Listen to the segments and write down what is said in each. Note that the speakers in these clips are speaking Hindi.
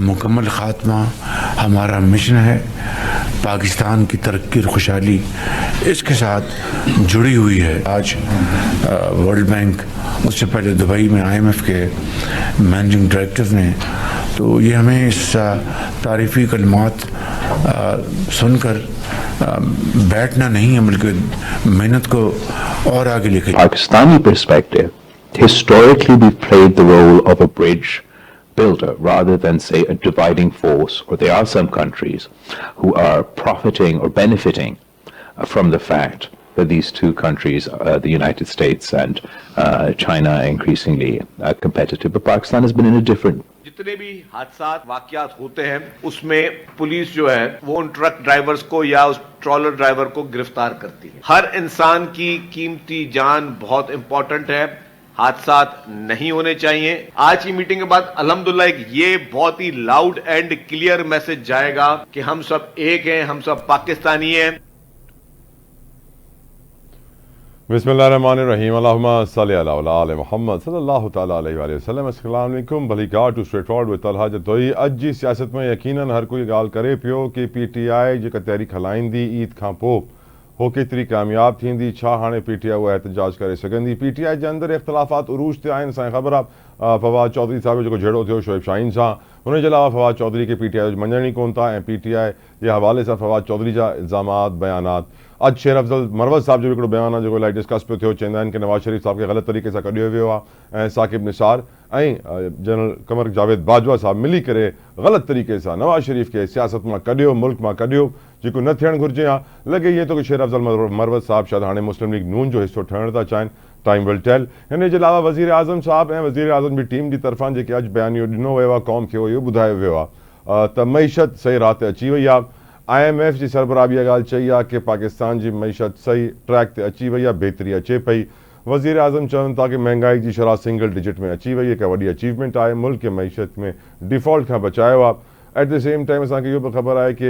मुकम्मल ख़ात्मा हमारा मिशन है। पाकिस्तान की तरक्की और खुशहाली इसके साथ जुड़ी हुई है। आज वर्ल्ड बैंक, उससे पहले दुबई में IMF के मैनेजिंग डायरेक्टर्स ने, तो ये हमें इस तारीफ़ी कलमात सुनकर बैठना नहीं है, बल्कि मेहनत को और आगे लेकर। Pakistani perspective, historically we played the role of a bridge builder rather than, say, a dividing force, or there are some countries who are profiting or benefiting from the fact that these two countries, the United States and China, are increasingly competitive. But Pakistan has been in a different. जितने भी हादसा वाकयात होते हैं उसमें पुलिस जो है वो उन ट्रक ड्राइवर्स को या उस ट्रॉलर ड्राइवर को गिरफ्तार करती है। हर इंसान की कीमती जान बहुत इंपॉर्टेंट है, हादसा नहीं होने चाहिए। आज की मीटिंग के बाद अल्हम्दुलिल्लाह एक ये बहुत ही लाउड एंड क्लियर मैसेज जाएगा कि हम सब एक हैं, हम सब पाकिस्तानी हैं। बिस्मिल्लाहिर्रहमानिर्रहीम, अल्लाहुम्मा सल्ली अला आले मुहम्मद सल्लल्लाहु तआला अलैहि वसल्लम। अस्सलाम वालेकुम। भली कार टू straight forward with Talha Jatoi. अज जी सियासत में यकीनन हर कोई गाल करे पियो कि PTI जेका तहरीक हलाईंदी ईद खां पोइ हो केतिरी कामयाब थींदी, छा हाणे PTI उहा एहतजाज करे सघंदी। PTI जे अंदरि इख़्तिलाफ़ात उरूज ते आहिनि। असांखे ख़बर आहे फवाद चौधरी साहिब जेको झेड़ो थियो शोएब शाहीन सां, हुनजे अलावा फवाद चौधरी खे PTI जो मञण ई कोन था ऐं PTI जे हवाले सां फवाद चौधरी जा इल्ज़ामात बयानात। अॼु शेर अफ़ज़ल मरवत साहब जो हिकिड़ो बयानु आहे जेको इलाही डिस्कस पियो थियो। चवंदा आहिनि कि नवाज़ शरीफ़ साहब खे ग़लति तरीक़े सां कढियो वियो आहे ऐं साकिब निसार ऐं जनरल कमर जावेद बाजवा साहब मिली करे ग़लति तरीक़े सां नवाज़ शरीफ़ खे सियासत मां कढियो, मुल्क मां कढियो, जेको न थियणु घुरिजे हा। लॻे इएं थो कि शेर अफ़ज़ल मरवत साहब शायदि हाणे मुस्लिम लीग नून जो हिसो ठहणु था चाहिनि। Time will tell. हिन जे अलावा वज़ीर आज़म साहब ऐं वज़ीर आज़म जी टीम जी तरफ़ां जेके अॼु बयानियो ॾिनो वियो आहे क़ौम खे, इहो ॿुधायो वियो आहे त मईशत सही राह ते अची वई आहे। IMF जी सरबराह इहा ॻाल्हि चई आहे कि पाकिस्तान जी मईशत सही ट्रैक ते अची वई आहे, बहितरी अचे पई। वज़ीर आज़म चवनि था कि महांगाई जी शरह सिंगल डिजिट में अची वई, हिकु वॾी अचीवमेंट आहे, मुल्क खे मईशत में डिफॉल्ट खां बचायो आहे। एट द सेम टाइम असांखे इहो बि ख़बर आहे कि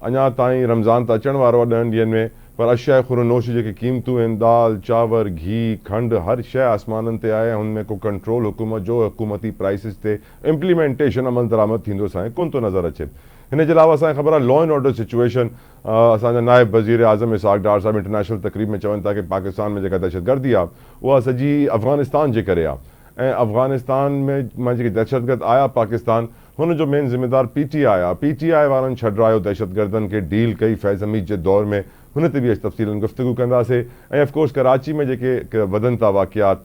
अञा ताईं रमज़ान त अचण वारो आहे 10 ॾींहंनि में, पर अशिया खुरनोश जेके क़ीमतूं आहिनि, दाल चांवर घी खंड हर शइ आसमाननि ते आहे। हुन में को कंट्रोल हुकूमत जो हुकूमती प्राइसिस ते इम्प्लीमेंटेशन अमल दरामद थींदो असांखे कोन थो नज़र अचे। हिन जे अलावा असांखे ख़बर आहे लॉ एंड ऑर्डर सिचुएशन, असांजा नायब वज़ीर आज़म इसहाक़ डार साहिब इंटरनेशनल तक़रीब में चवनि था कि पाकिस्तान में जेका दहशतगर्दी आहे उहा सॼी अफ़गानिस्तान जे करे आहे ऐं अफ़गानिस्तान में जेके दहशतगर्द आया पाकिस्तान, हुनजो मेन ज़िम्मेदार PTI आहे। PTI वारनि छॾायो दहशतगर्दनि खे, डील कई फैज़ हमीद जे दौर में, हुन ते बि अॼु तफ़सीलन गुफ़्तगू कंदासीं। ऐं ऑफकोर्स कराची में जेके वधनि था वाक़ियात,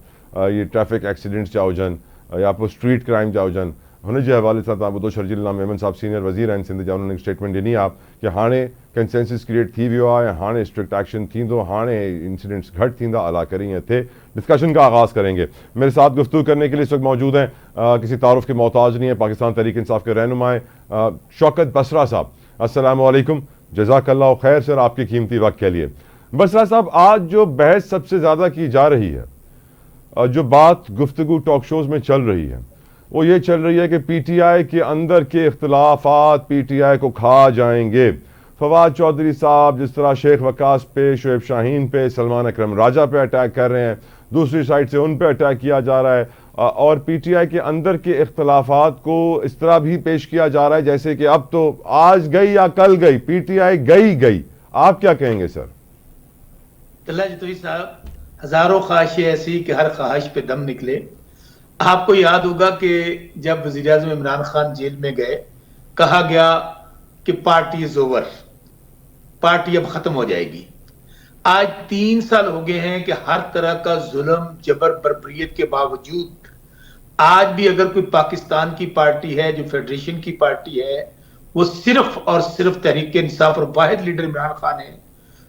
ये ट्रैफिक एक्सीडेंट्स जा हुजनि या पोइ स्ट्रीट क्राइम जा हुजनि, हुनजे हवाले सां तव्हां ॿुधो शर्जील इल्लाह मेमन साहब सीनियर वज़ीर आहिनि सिंध जा, उन्होंने स्टेटमेंट ॾिनी आहे कि हाणे कंसेंसस क्रिएट थी वियो आहे ऐं हाणे स्ट्रिक्ट एक्शन थींदो, हाणे इंसिडेंट्स घटि थींदा, अला करे ईअं थिए। डिस्कशन का आगाज़ करेंगे। मेरे साथ गुफ्तगू करने के लिए इस वक्त मौजूद हैं, किसी तारुफ के मोहताज नहीं है, पाकिस्तान तहरीक इंसाफ के रहनुमा शौकत बसरा साहब। अस्सलाम वालेकुम, जज़ाकल्लाह खैर सर आपके कीमती वक्त के लिए। बसरा साहब, आज जो बहस सबसे ज़्यादा की जा रही है, जो बात गुफ्तगू टॉक शोज़ में चल रही है, वो ये चल रही है कि PTI के अंदर के इख्तलाफात PTI को खा जाएंगे। फवाद चौधरी साहब जिस तरह शेख वकास पे, शोएब शाहीन पे, सलमान अकरम राजा पे अटैक कर रहे हैं, दूसरी साइड से उन पे अटैक किया जा रहा है और PTI के अंदर के इख्तलाफात को इस तरह भी पेश किया जा रहा है जैसे कि अब तो आज गई या कल गई, PTI गई। आप क्या कहेंगे सर? साहब, हजारों ख्वाहिशें ऐसी कि हर ख्वाहिश पे दम निकले। आपको याद होगा कि जब वज़ीर आज़म इमरान खान जेल में गए, कहा गया कि पार्टी इज ओवर, पार्टी अब खत्म हो जाएगी। आज 3 साल हो गए हैं कि हर तरह का जुल्म जबर बरबरीत के बावजूद आज भी अगर कोई पाकिस्तान की पार्टी है जो फेडरेशन की पार्टी है, वो सिर्फ और सिर्फ तहरीक इंसाफ और वाहिद लीडर इमरान खान है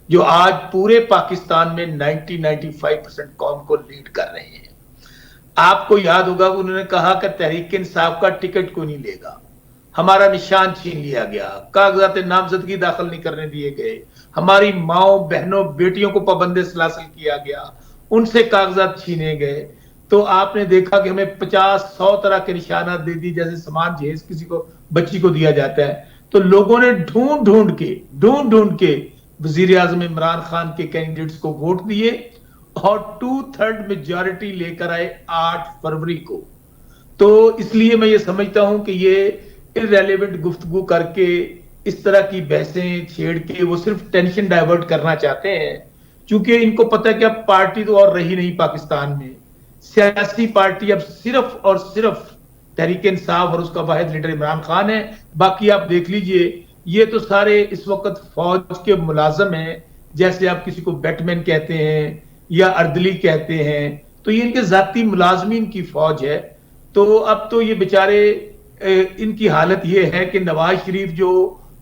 जो आज पूरे पाकिस्तान में 90-95% कौम को लीड कर रहे हैं। आपको याद होगा उन्होंने कहा कि तहरीक इंसाफ का टिकट क्यों नहीं लेगा, हमारा निशान छीन लिया गया, कागजात नामजदगी दाखिल नहीं करने दिए गए, हमारी माओ बहनों बेटियों को पाबंद सलासिल किया गया, उनसे कागजात छीने गए। तो आपने देखा कि हमें 50-100 तरह के निशानात दे दी, जैसे सामान जहेज किसी को बच्ची को दिया जाता है। तो लोगों ने ढूंढ के वजीर आजम इमरान खान के कैंडिडेट्स को वोट दिए और 2/3 मेजॉरिटी लेकर आए 8 फरवरी को। तो इसलिए मैं ये समझता हूं कि ये इररेलेवेंट गुफ्तगू करके इस तरह की बहसें छेड़ के वो सिर्फ टेंशन डाइवर्ट करना चाहते हैं, क्योंकि इनको पता है कि अब पार्टी तो और रही नहीं पाकिस्तान में। सियासी पार्टी अब सिर्फ और सिर्फ तहरीक इंसाफ और उसका वाहिद लीडर इमरान खान है। बाकी आप देख लीजिए, ये तो सारे इस वक्त फौज के मुलाजम हैं, जैसे आप किसी को बैटमैन कहते हैं या अर्दली कहते हैं, तो ये इनके जाती मुलाजमीन की फौज है। तो अब तो ये बेचारे इनकी हालत ये है कि नवाज शरीफ जो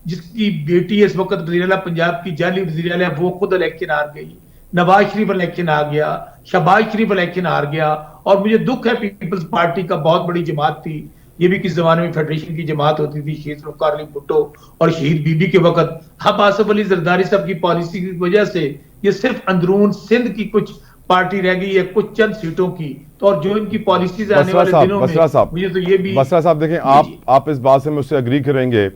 जिसकी बेटी इस वक्त वज़ीर आला पंजाब की जाली वज़ीर आला, वो खुद इलेक्शन हार गई, नवाज शरीफ इलेक्शन आ गया, शहबाज शरीफ इलेक्शन हार गया। और मुझे दुख है, पीपल्स पार्टी का बहुत बड़ी जमात थी, ये भी किस जमाने में फेडरेशन की जमात होती थी, शहीद ज़ुल्फ़िकार अली भुट्टो और शहीद बीबी के वक्त। अब आसिफ अली जरदारी साहब की पॉलिसी की वजह से ये सिर्फ अंदरून सिंध की कुछ पार्टी रह गई है, कुछ चंद सीटों की। तो और जो इनकी पॉलिसीज आने वाले दिनों में, मुझे तो ये भी बसरा साहब देखें, आप इस बात से मुझसे अग्री करेंगे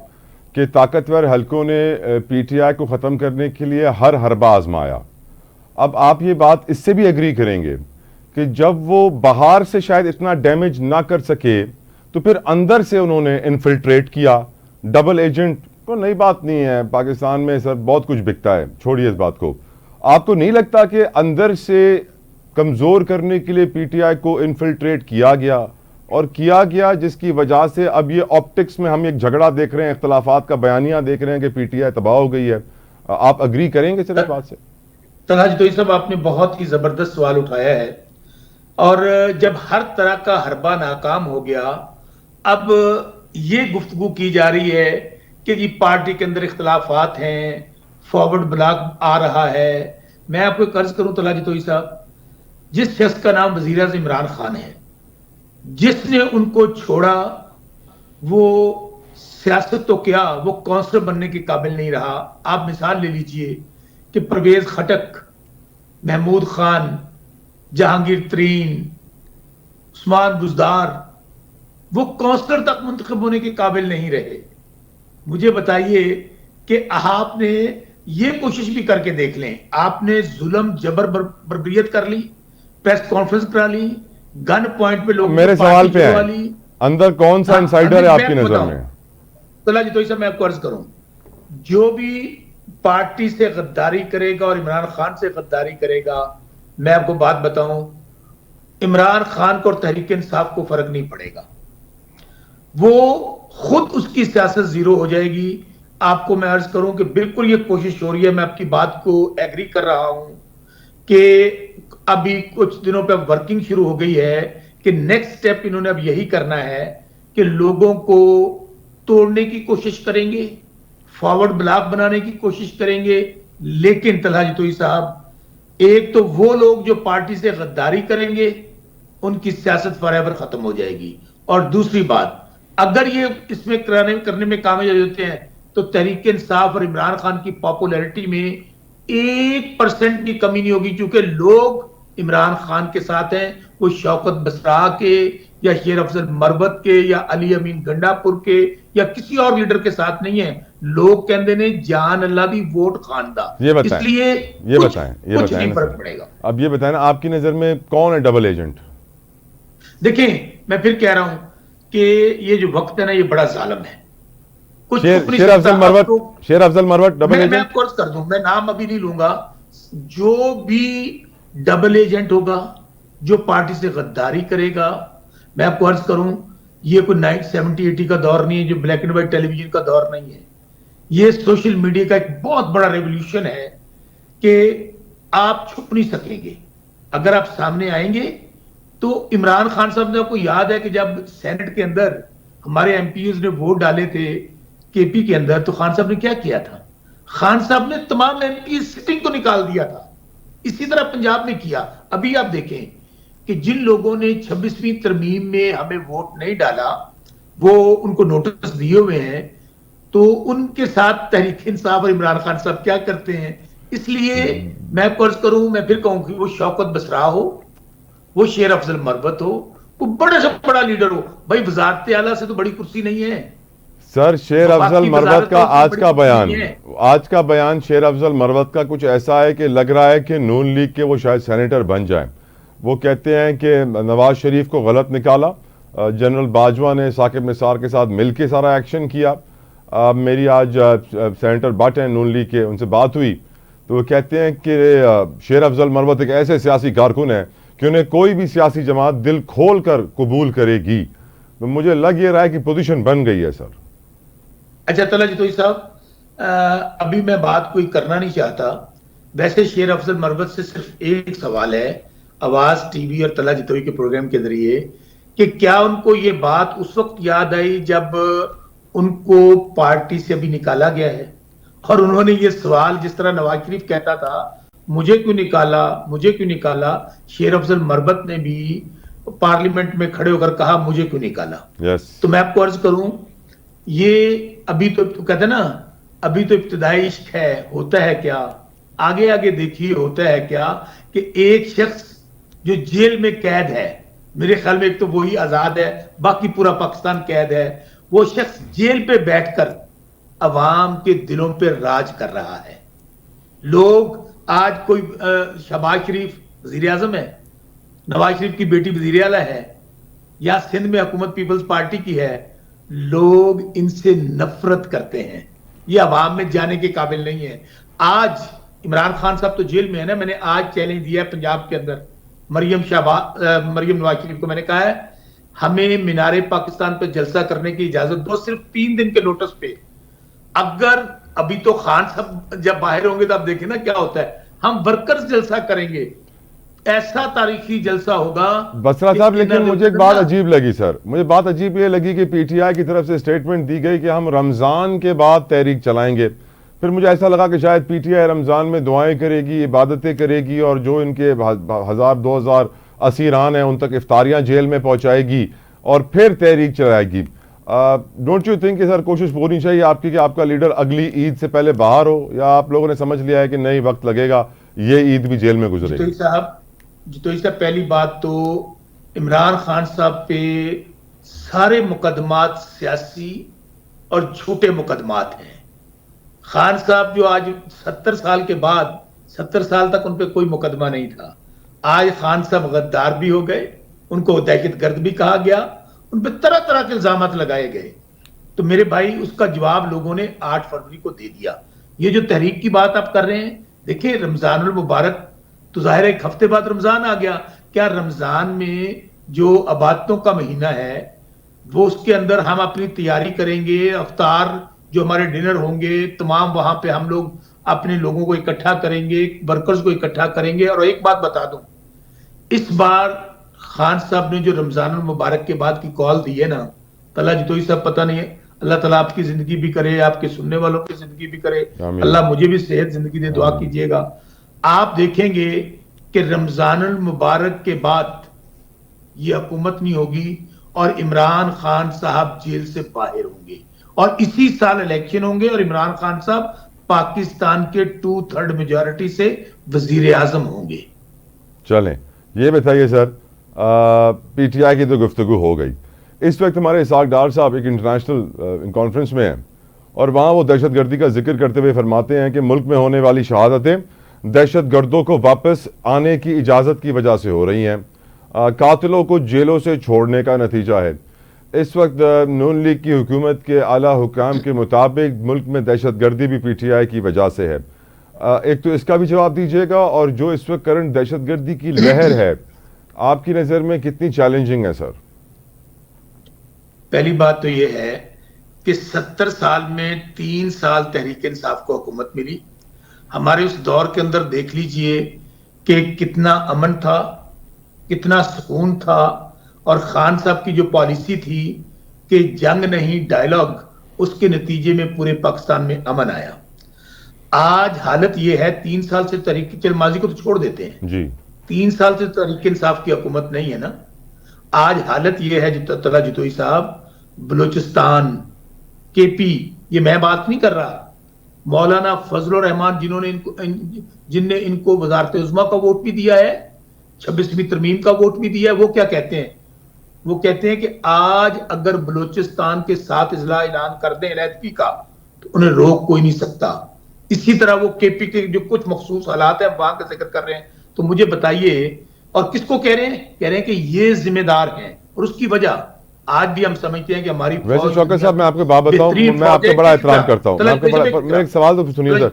कि ताकतवर हलकों ने पीटीआई को ख़त्म करने के लिए हर हरबा आजमाया। अब आप ये बात इससे भी एग्री करेंगे कि जब वो बाहर से शायद इतना डैमेज ना कर सके तो फिर अंदर से उन्होंने इन्फिल्ट्रेट किया। डबल एजेंट तो नई बात नहीं है, पाकिस्तान में सर बहुत कुछ बिकता है, छोड़िए इस बात को। आपको नहीं लगता कि अंदर से कमज़ोर करने के लिए पीटीआई को इन्फिल्ट्रेट किया गया, जिसकी वजह से अब ये ऑप्टिक्स में हम एक झगड़ा देख रहे हैं, इख्तलाफात का बयानिया देख रहे हैं कि पीटीआई तबाह हो गई है? आप अग्री करेंगे सर इस बात से? तलहा जी साहब, आपने बहुत ही जबरदस्त सवाल उठाया है। और जब हर तरह का हरबा नाकाम हो गया, अब ये गुफ्तगू की जा रही है कि जी पार्टी के अंदर इख्तलाफात हैं, फॉरवर्ड ब्लॉक आ रहा है। मैं आपको कर्ज करूं तलहा जी साहब, जिस शख्स का नाम वज़ीर आज़म इमरान खान है, जिसने उनको छोड़ा, वो सियासत तो क्या, वो काउंसलर बनने के काबिल नहीं रहा। आप मिसाल ले लीजिए कि परवेज खटक, महमूद खान, जहांगीर तरीन, उस्मान बुजदार, वो काउंसलर तक मुंतखब होने के काबिल नहीं रहे। मुझे बताइए कि आपने ये कोशिश भी करके देख लें, आपने जुल्म जबर बर्बरियत कर ली, प्रेस कॉन्फ्रेंस करा ली, गन पॉइंट पे लोग मेरे सवाल पे है, अंदर कौन सा इनसाइडर है आपकी नजर में? तला जी तो मैं आपको अर्ज करूं, जो भी पार्टी से गद्दारी करेगा और इमरान खान से गद्दारी करेगा, मैं आपको बात बताऊं, इमरान खान को और तहरीक इंसाफ को फर्क नहीं पड़ेगा। वो खुद उसकी सियासत जीरो हो जाएगी। आपको मैं अर्ज करूं कि बिल्कुल ये कोशिश हो रही है, मैं आपकी बात को एग्री कर रहा हूं कि अभी कुछ दिनों पे वर्किंग शुरू हो गई है कि नेक्स्ट स्टेप इन्होंने अब यही करना है कि लोगों को तोड़ने की कोशिश करेंगे, फॉरवर्ड ब्लॉक बनाने की कोशिश करेंगे। लेकिन तलहा जी साहब, एक तो वो लोग जो पार्टी से गद्दारी करेंगे, उनकी सियासत फॉरएवर खत्म हो जाएगी। और दूसरी बात, अगर ये इसमें करने में कामयाब होते हैं तो तहरीक इंसाफ और इमरान खान की पॉपुलैरिटी में 1% की कमी नहीं होगी, क्योंकि लोग इमरान खान के साथ हैं। वो शौकत बसरा के या शेर अफजल मरवत के या अली अमीन गंडापुर के या किसी और लीडर के साथ नहीं है। लोग कहते ने जान अल्लाह दी वोट खान दा। इसलिए ये बताएं नहीं फर्क पड़ेगा। अब ये बताएं ना, आपकी नजर में कौन है डबल एजेंट? देखें, मैं फिर कह रहा हूं कि ये जो वक्त है ना, ये बड़ा जालिम है। शेर अफजल मरवत डबल एजेंट? मैं आपको अर्ज कर दूं, मैं नाम अभी नहीं लूंगा। जो भी डबल एजेंट होगा, जो पार्टी से गद्दारी करेगा, मैं आपको अर्ज करूं, ये कोई 1970-80 का दौर नहीं है, जो ब्लैक एंड व्हाइट टेलीविजन का दौर नहीं है। ये सोशल मीडिया का एक बहुत बड़ा रेवोल्यूशन है कि आप छुप नहीं सकेंगे। अगर आप सामने आएंगे तो इमरान खान साहब ने, आपको याद है कि जब सेनेट के अंदर हमारे एमपीज ने वोट डाले थे केपी के अंदर, तो खान साहब ने क्या किया था? खान साहब ने तमाम एमपी सिटिंग को निकाल दिया था। इसी तरह पंजाब में किया। अभी आप देखें कि जिन लोगों ने 26वीं तरमीम में हमें वोट नहीं डाला, वो उनको नोटिस दिए हुए हैं, तो उनके साथ तहरीक इंसाफ और इमरान खान साहब क्या करते हैं। इसलिए मैं कर्ज करूं, मैं फिर कहूं कि वो शौकत बसरा हो, वो शेर अफजल मरवत हो, वो बड़े से बड़ा लीडर हो, भाई वजारत आला से तो बड़ी कुर्सी नहीं है। सर, शेर अफजल मरवत का आज का बयान शेर अफजल मरवत का कुछ ऐसा है कि लग रहा है कि नून लीग के वो शायद सेनेटर बन जाएं। वो कहते हैं कि नवाज शरीफ को गलत निकाला, जनरल बाजवा ने साकिब निसार के साथ मिल के सारा एक्शन किया। मेरी आज सेनेटर भट्ट हैं नून लीग के, उनसे बात हुई तो वो कहते हैं कि शेर अफजल मरवत एक ऐसे सियासी कारकुन है कि उन्हें कोई भी सियासी जमात दिल खोल कर कबूल करेगी। तो मुझे लग ये रहा है कि पोजीशन बन गई है सर। अच्छा तला जितोई साहब, अभी मैं बात कोई करना नहीं चाहता। वैसे शेर अफजल मरवत से सिर्फ एक सवाल है आवाज टीवी और तला जितोई के प्रोग्राम के जरिए कि क्या उनको ये बात उस वक्त याद आई जब उनको पार्टी से अभी निकाला गया है, और उन्होंने ये सवाल जिस तरह नवाज शरीफ कहता था मुझे क्यों निकाला, मुझे क्यों निकाला, शेर अफजल मरवत ने भी पार्लियामेंट में खड़े होकर कहा मुझे क्यों निकाला। तो मैं आपको अर्ज करूं, ये अभी तो कहते हैं ना, अभी तो इब्तिदाई इश्क है, होता है क्या, आगे आगे देखिए होता है क्या कि एक शख्स जो जेल में कैद है, मेरे ख्याल में एक तो वही आजाद है, बाकी पूरा पाकिस्तान कैद है, वो शख्स जेल पे बैठकर अवाम के दिलों पे राज कर रहा है। लोग आज कोई शहबाज शरीफ वजीर आजम है, नवाज शरीफ की बेटी वजीर आला है, या सिंध में हुकूमत पीपल्स पार्टी की है, लोग इनसे नफरत करते हैं, ये अवाम में जाने के काबिल नहीं है। आज इमरान खान साहब तो जेल में है ना, मैंने आज चैलेंज दिया है पंजाब के अंदर मरियम नवाज शरीफ को, मैंने कहा है हमें मीनारे पाकिस्तान पर जलसा करने की इजाजत दो, सिर्फ 3 दिन के नोटिस पे। अगर अभी तो खान साहब जब बाहर होंगे तो आप देखें ना क्या होता है, हम वर्कर्स जलसा करेंगे, ऐसा तारीखी जलसा होगा। बसरा साहब, लेकिन मुझे एक बात अजीब लगी सर, मुझे बात अजीब ये लगी कि पीटीआई की तरफ से स्टेटमेंट दी गई कि हम रमजान के बाद तहरीक चलाएंगे। फिर मुझे ऐसा लगा कि शायद पीटीआई रमजान में दुआएं करेगी, इबादतें करेगी, और जो इनके 1000-2000 असीरान हैं उन तक इफ्तारियां जेल में पहुंचाएगी और फिर तहरीक चलाएगी। डोंट यू थिंक कि सर कोशिश होनी चाहिए आपकी कि आपका लीडर अगली ईद से पहले बाहर हो, या आप लोगों ने समझ लिया है कि नहीं वक्त लगेगा, ये ईद भी जेल में गुजरेगी? जितोई साहब, पहली बात तो इमरान खान साहब पे सारे मुकदमात सियासी और झूठे मुकदमात हैं। खान साहब जो आज 70 साल के बाद, 70 साल तक उन पे कोई मुकदमा नहीं था, आज खान साहब गद्दार भी हो गए, उनको दहशतगर्द भी कहा गया, उन पे तरह तरह के इल्जाम लगाए गए। तो मेरे भाई उसका जवाब लोगों ने 8 फरवरी को दे दिया। ये जो तहरीक की बात आप कर रहे हैं, देखिए रमजानुल मुबारक तो जाहिर है 1 हफ्ते बाद रमजान आ गया, क्या रमजान में जो इबादतों का महीना है वो उसके अंदर हम अपनी तैयारी करेंगे, अफ्तार जो हमारे डिनर होंगे तमाम वहां पे हम लोग अपने लोगों को इकट्ठा करेंगे, वर्कर्स को इकट्ठा करेंगे। और एक बात बता दूं, इस बार खान साहब ने जो रमजान मुबारक के बाद की कॉल दी है ना, तला जितोई साहब, पता नहीं है, अल्लाह ताला आपकी जिंदगी भी करे, आपके सुनने वालों की जिंदगी भी करे, अल्लाह मुझे भी सेहत जिंदगी दे, दुआ कीजिएगा। आप देखेंगे कि रमजान मुबारक के बाद ये हुकूमत नहीं होगी और इमरान खान साहब जेल से बाहर होंगे, और इसी साल इलेक्शन होंगे और इमरान खान साहब पाकिस्तान के 2/3 मेजॉरिटी से वजीर आजम होंगे। चलें, ये बताइए सर, पीटीआई की तो गुफ्तगू हो गई, इस वक्त हमारे इसाक डार साहब एक इंटरनेशनल कॉन्फ्रेंस में हैं और वहाँ वो दहशतगर्दी का जिक्र करते हुए फरमाते हैं कि मुल्क में होने वाली शहादतें दहशतगर्दों को वापस आने की इजाज़त की वजह से हो रही हैं, कातिलों को जेलों से छोड़ने का नतीजा है। इस वक्त नून लीग की हुकूमत के आला हुकाम के मुताबिक मुल्क में दहशतगर्दी भी पीटीआई की वजह से है। एक तो इसका भी जवाब दीजिएगा, और जो इस वक्त करंट दहशतगर्दी की लहर है आपकी नज़र में कितनी चैलेंजिंग है सर? पहली बात तो यह है कि 70 साल में 3 साल तहरीक इंसाफ को हुकूमत मिली। हमारे उस दौर के अंदर देख लीजिए कि कितना अमन था, कितना सुकून था, और खान साहब की जो पॉलिसी थी कि जंग नहीं डायलॉग, उसके नतीजे में पूरे पाकिस्तान में अमन आया। आज हालत यह है, 3 साल से तहरीक, चल माजी को तो छोड़ देते हैं जी, 3 साल से तहरीक इंसाफ की हुकूमत नहीं है ना। आज हालत यह है तला जितोई साहब, बलूचिस्तान, केपी, ये मैं बात नहीं कर रहा, मौलाना फजलुर रहमान जिनने इनको वजारत उज़्मा का वोट भी दिया है, 26वीं तरमीम का वोट भी दिया है, वो क्या कहते हैं? वो कहते हैं कि आज अगर बलूचिस्तान के साथ इजला ऐलान कर दें अलहदगी का तो उन्हें रोक कोई नहीं सकता। इसी तरह वो केपी के जो कुछ मखसूस हालात है वहां का जिक्र कर रहे हैं। तो मुझे बताइए, और किसको कह रहे हैं? कह रहे हैं कि ये जिम्मेदार हैं, और उसकी वजह आज भी हम समझते हैं कि हमारी वैसे फौज शौकत साहब मैं आपको बात बताऊं, बेहतरीन मैं आपका फौज बड़ा है। एहतराम करता हूं, मैं आपका बड़ा, मेरा एक सवाल तो सुनिए सर।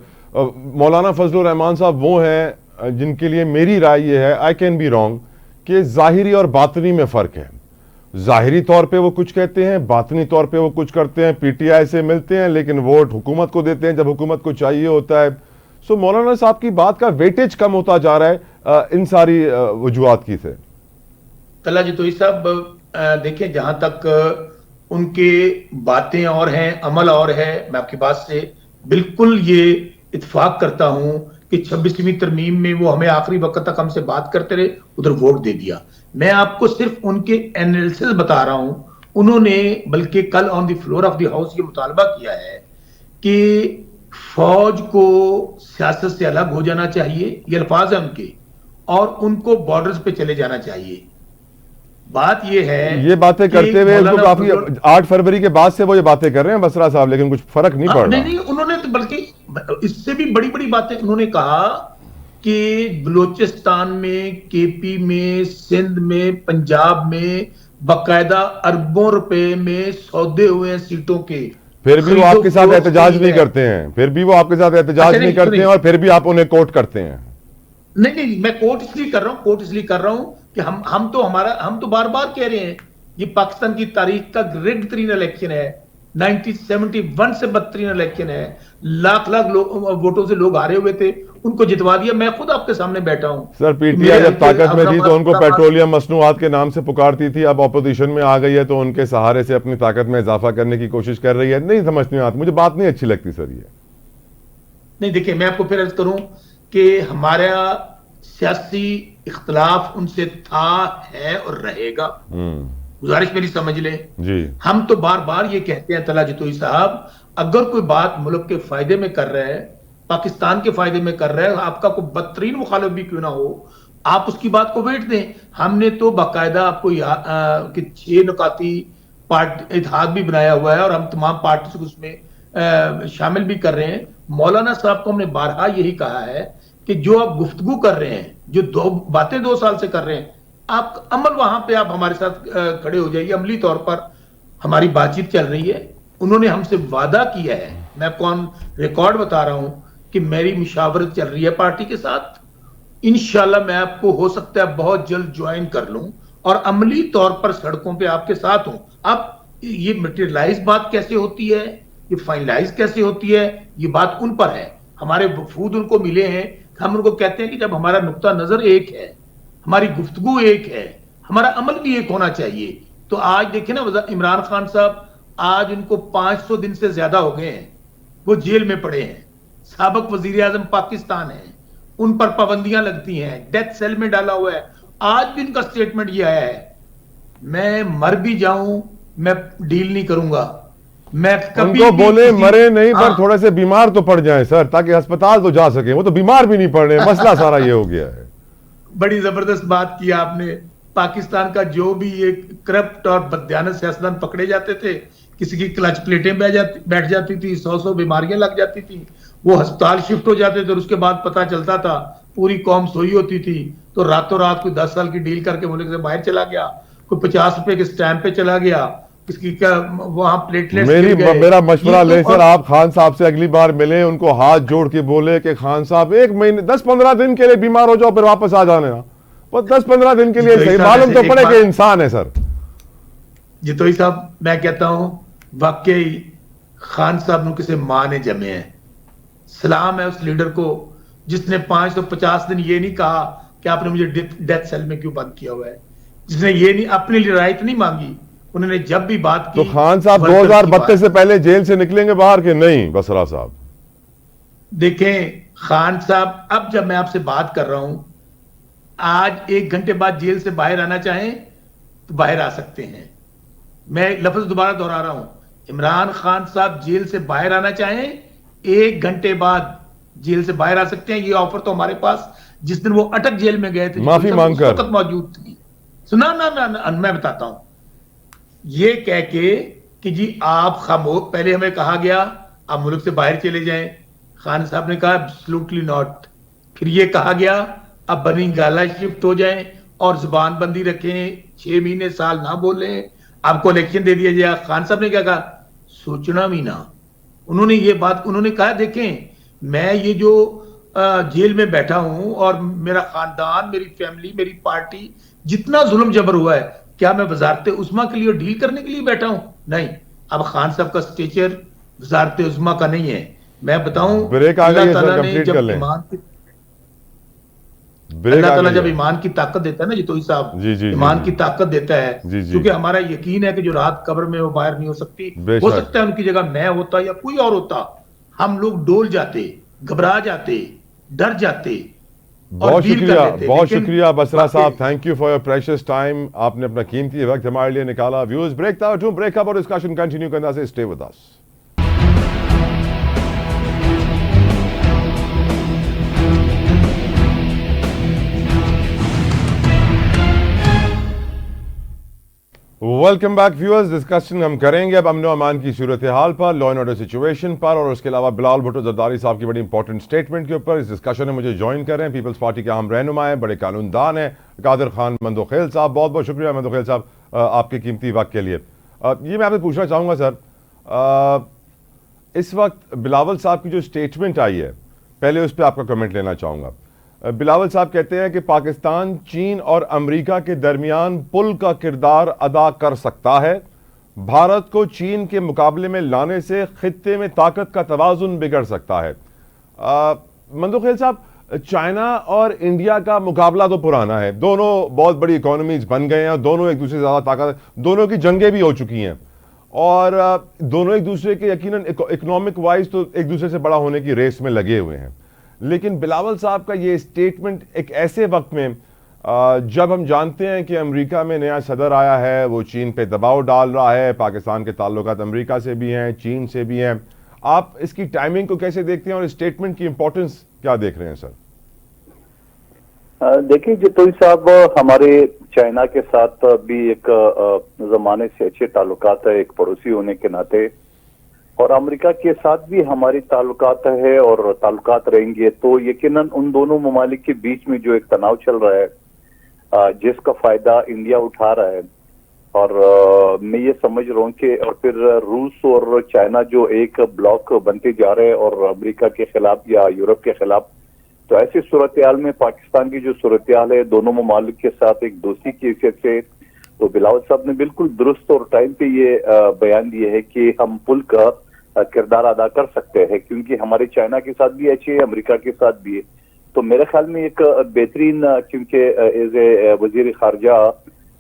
मौलाना फजलुर रहमान साहब वो हैं जिनके लिए मेरी राय ये है, आई कैन बी रॉन्ग, कि जाहिरी और बातनी में फ़र्क है। जाहिरी तौर पे वो कुछ कहते हैं, बातनी तौर पे वो कुछ करते हैं, पीटीआई से मिलते हैं लेकिन वोट हुकूमत को देते हैं जब हुकूमत को चाहिए होता है। सो मौलाना साहब की बात का वेटेज कम होता जा रहा है इन सारी वजूहात की से। तला जी तो ये सब देखिए, जहां तक उनके बातें और हैं, अमल और है, मैं आपकी बात से बिल्कुल ये इत्तेफाक करता हूं कि 26वीं तरमीम में वो हमें आखिरी वक्त तक हमसे बात करते रहे, उधर वोट दे दिया। मैं आपको सिर्फ उनके एनालिसिस बता रहा हूं। उन्होंने बल्कि कल on the floor of the house ये मुतालबा किया है कि फौज को सियासत से अलग हो जाना चाहिए, ये अल्फाज है उनके, और उनको बॉर्डर्स पे चले जाना चाहिए। बात ये है, ये बातें करते हुए इसको काफी 8 फरवरी के बाद से वो ये बातें कर रहे हैं बसरा साहब, लेकिन कुछ फर्क नहीं पड़ रहा। नहीं, उन्होंने तो बल्कि इससे भी बड़ी बड़ी बातें उन्होंने कहा कि बलूचिस्तान में, केपी में, सिंध में, पंजाब में बाकायदा अरबों रुपए में सौदे हुए हैं सीटों के। फिर भी वो आपके साथ एहतजाज नहीं करते हैं, फिर भी वो आपके साथ एहतजाज नहीं करते हैं, और फिर भी आप उन्हें कोर्ट करते हैं। नहीं, मैं कोर्ट इसलिए कर रहा हूं कि हम तो बार बार कह रहे हैं ये पाकिस्तान की तारीख का रिग्ड तरीन इलेक्शन है, 1971 से बदतरीन इलेक्शन है। लाख वोटों से लोग हारे हुए थे, उनको जितवा दिया। मैं खुद आपके सामने बैठा हूं। सर पीटीआई जब ताकत में थी तो उनको पेट्रोलियम मसनूआत के नाम से पुकारती थी, अब ऑपोजिशन में आ गई है तो उनके सहारे से अपनी ताकत में इजाफा करने की कोशिश कर रही है। नहीं समझ में आती, मुझे बात नहीं अच्छी लगती सर ये। नहीं देखिए, मैं आपको फिर अर्ज करूं कि हमारा सियासी इख्तलाफ उनसे था, है और रहेगा। गुजारिश मेरी समझ ले जी। हम तो बार बार ये कहते हैं तला जतोई साहब, अगर कोई बात मुल्क के फायदे में कर रहा है, पाकिस्तान के फायदे में कर रहा है, आपका कोई बदतरीन मुखालिफ भी क्यों ना हो, आप उसकी बात को वेट दें। हमने तो बाकायदा आपको 6 नुकाती इत्तेहाद भी बनाया हुआ है और हम तमाम पार्टी को उसमें शामिल भी कर रहे हैं। मौलाना साहब को हमने बारहा यही कहा है कि जो आप गुफ्तगू कर रहे हैं, जो 2 साल से कर रहे हैं, आप अमल वहां पे आप हमारे साथ खड़े हो जाइए। अमली तौर पर हमारी बातचीत चल रही है। उन्होंने हमसे वादा किया है, मैं कौन रिकॉर्ड बता रहा हूं कि मेरी मुशावरत चल रही है पार्टी के साथ। इंशाल्लाह मैं आपको हो सकता है बहुत जल्द ज्वाइन कर लूं और अमली तौर पर सड़कों पे आपके साथ हूं। अब ये मटेरियलाइज बात कैसे होती है, ये फाइनलाइज कैसे होती है, ये बात उन पर है। हमारे वफूद उनको मिले हैं, हम उनको कहते हैं कि जब हमारा नुक्ता नजर एक है, हमारी गुफ्तगू एक है, हमारा अमल भी एक होना चाहिए। तो आज देखें ना, इमरान खान साहब आज उनको 500 दिन से ज्यादा हो गए हैं, वो जेल में पड़े हैं। साबिक वजीर आजम पाकिस्तान है, उन पर पाबंदियां लगती हैं, डेथ सेल में डाला हुआ है। आज भी उनका स्टेटमेंट ये आया है, मैं मर भी जाऊं मैं डील नहीं करूंगा। मैं कभी उनको बोले मरे नहीं पर थोड़े से बीमार तो पड़ जाएं सर, ताकि अस्पताल तो जा सके। वो तो बीमार भी नहीं पड़ रहे, मसला सारा ये हो गया है। बड़ी जबरदस्त बात की आपने। पाकिस्तान का जो भी ये करप्ट और बदयानत सियासतदान पकड़े जाते थे, किसी की क्लच प्लेटें बैठ जाती थी, 100 बीमारियां लग जाती थी, वो अस्पताल शिफ्ट हो जाते थे और उसके बाद पता चलता था पूरी कौम सोई होती थी। तो रातों रात कोई 10 साल की डील करके मुल्क से बाहर चला गया, कोई 50 रुपए के स्टैंप पे चला गया, किसकी वहां प्लेटलेट्स मेरा मशवरा ले सर, आप खान साहब से अगली बार मिले, उनको हाथ जोड़ के बोले कि खान साहब 1 महीने 10-15 दिन के लिए बीमार हो जाओ फिर वापस आ जाने ना। वो 10-15 दिन के लिए सही, मालूम तो पड़े कि इंसान है सर। जितोई साहब मैं कहता हूं वाकई खान साहब ने किसी मां ने जमे हैं। सलाम है उस लीडर को जिसने 550 दिन ये नहीं कहा कि आपने मुझे डेथ सेल में क्यों बंद किया हुआ है, जिसने ये नहीं अपने लिए राइट नहीं मांगी। उन्होंने जब भी बात की तो खान साहब 2032 से पहले जेल से निकलेंगे बाहर के नहीं बसरा साहब? देखें खान साहब, अब जब मैं आपसे बात कर रहा हूं, आज 1 घंटे बाद जेल से बाहर आना चाहें तो बाहर आ सकते हैं। मैं लफ्ज दोबारा दोहरा रहा हूं, इमरान खान साहब जेल से बाहर आना चाहें 1 घंटे बाद जेल से बाहर आ सकते हैं। ये ऑफर तो हमारे पास जिस दिन वो अटक जेल में गए थे माफी मांगकर मौजूद थी। सुना ना मैं बताता हूं। ये कह के कि जी आप खामोश, पहले हमें कहा गया आप मुल्क से बाहर चले जाएं, खान साहब ने कहा एब्सोल्युटली नॉट। फिर ये कहा गया अब बनी गाला शिफ्ट हो जाएं और जुबान बंदी रखें, 6 महीने साल ना बोलें, आपको इलेक्शन दे दिया जाए। खान साहब ने क्या कहा, सोचना भी ना। उन्होंने ये बात उन्होंने कहा, देखें मैं ये जो जेल में बैठा हूं और मेरा खानदान, मेरी फैमिली, मेरी पार्टी, जितना जुल्म जबर हुआ है, क्या मैं वजारत उस्मा के लिए डील करने के लिए बैठा हूं? नहीं। अब खान साहब का स्टेचर वजारत उस्मा का नहीं है। मैं बताऊं, ब्रेक आ गई है सर, कंप्लीट कर लें। अल्लाह ताला जब ईमान की ताकत देता है ना, जितोई साहब, जी, जी, ईमान जी, की ताकत देता है, जी, जी। क्योंकि हमारा यकीन है कि जो रात कब्र में वो बाहर नहीं हो सकती, हो सकता है उनकी जगह मैं होता या कोई और होता, हम लोग डोल जाते, घबरा जाते, डर जाते। बहुत शुक्रिया बसरा साहब, thank you for your precious time. आपने अपना कीमती वक्त हमारे लिए निकाला। व्यूअर्स, ब्रेक था, ब्रेकअप और डिस्कशन कंटिन्यू करना से stay with us. Welcome back viewers. Discussion हम करेंगे अब अमन अमान की सूरत हाल पर, लॉ एंड ऑर्डर सिचुएशन पर, और उसके अलावा बिलावल भुट्टो जरदारी साहब की बड़ी इंपॉर्टेंट स्टेटमेंट के ऊपर। इस डिस्कशन में मुझे ज्वाइन कर रहे हैं पीपल्स पार्टी के अहम रहनुमा हैं, बड़े कानूनदान हैं, कादिर खान मंदोखेल साहब। बहुत बहुत शुक्रिया मंदोखेल साहब आपके कीमती वक्त के लिए। ये मैं आपसे पूछना चाहूँगा सर, इस वक्त बिलावल साहब की जो स्टेटमेंट आई है, पहले उस पर आपका कमेंट लेना चाहूँगा। बिलावल साहब कहते हैं कि पाकिस्तान चीन और अमेरिका के दरमियान पुल का किरदार अदा कर सकता है। भारत को चीन के मुकाबले में लाने से खित्ते में ताकत का तवाजुन बिगड़ सकता है। मंदोखेल साहब, चाइना और इंडिया का मुकाबला तो पुराना है, दोनों बहुत बड़ी इकोनॉमीज बन गए हैं, दोनों एक दूसरे से ज़्यादा ताकत, दोनों की जंगें भी हो चुकी हैं और दोनों एक दूसरे के यकीनन इकोनॉमिक वाइज तो एक दूसरे से बड़ा होने की रेस में लगे हुए हैं। लेकिन बिलावल साहब का ये स्टेटमेंट एक ऐसे वक्त में, जब हम जानते हैं कि अमेरिका में नया सदर आया है, वो चीन पे दबाव डाल रहा है, पाकिस्तान के ताल्लुकात अमेरिका से भी हैं, चीन से भी हैं, आप इसकी टाइमिंग को कैसे देखते हैं और स्टेटमेंट की इंपॉर्टेंस क्या देख रहे हैं सर? देखिए जितोई साहब, हमारे चाइना के साथ भी एक जमाने से अच्छे ताल्लुकात है, एक पड़ोसी होने के नाते, और अमेरिका के साथ भी हमारी ताल्लुकात है और ताल्लुकात रहेंगे। तो यकीनन उन दोनों ममालिक के बीच में जो एक तनाव चल रहा है, जिसका फायदा इंडिया उठा रहा है, और मैं ये समझ रहा हूँ कि और फिर रूस और चाइना जो एक ब्लॉक बनते जा रहे हैं और अमेरिका के खिलाफ या यूरोप के खिलाफ, तो ऐसी सूरत हाल में पाकिस्तान की जो सूरत हाल है दोनों ममालिक के साथ एक दोस्ती की हैसियत से, तो बिलावल साहब ने बिल्कुल दुरुस्त और टाइम पे ये बयान दिए है कि हम पुल का किरदार अदा कर सकते हैं, क्योंकि हमारे चाइना के साथ भी अच्छे है, अमेरिका के साथ भी है। तो मेरे ख्याल में एक बेहतरीन, क्योंकि एज ए वजीर खारजा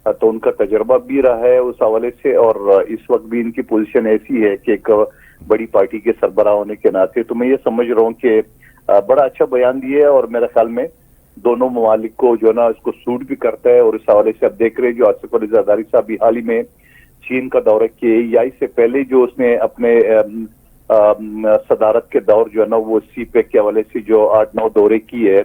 तो उनका तजर्बा भी रहा है उस हवाले से, और इस वक्त भी इनकी पोजीशन ऐसी है कि एक बड़ी पार्टी के सरबराह होने के नाते, तो मैं ये समझ रहा हूँ कि बड़ा अच्छा बयान दिए है और मेरे ख्याल में दोनों ममालिक को जो है ना इसको सूट भी करता है। और इस हवाले से आप देख रहे हैं जो आसिफ अली जरदारी साहब भी हाल ही में चीन का दौरा किए, या इससे पहले जो उसने अपने सदारत के दौर जो है ना वो सीपेक के हवाले से जो 8-9 दौरे किए है,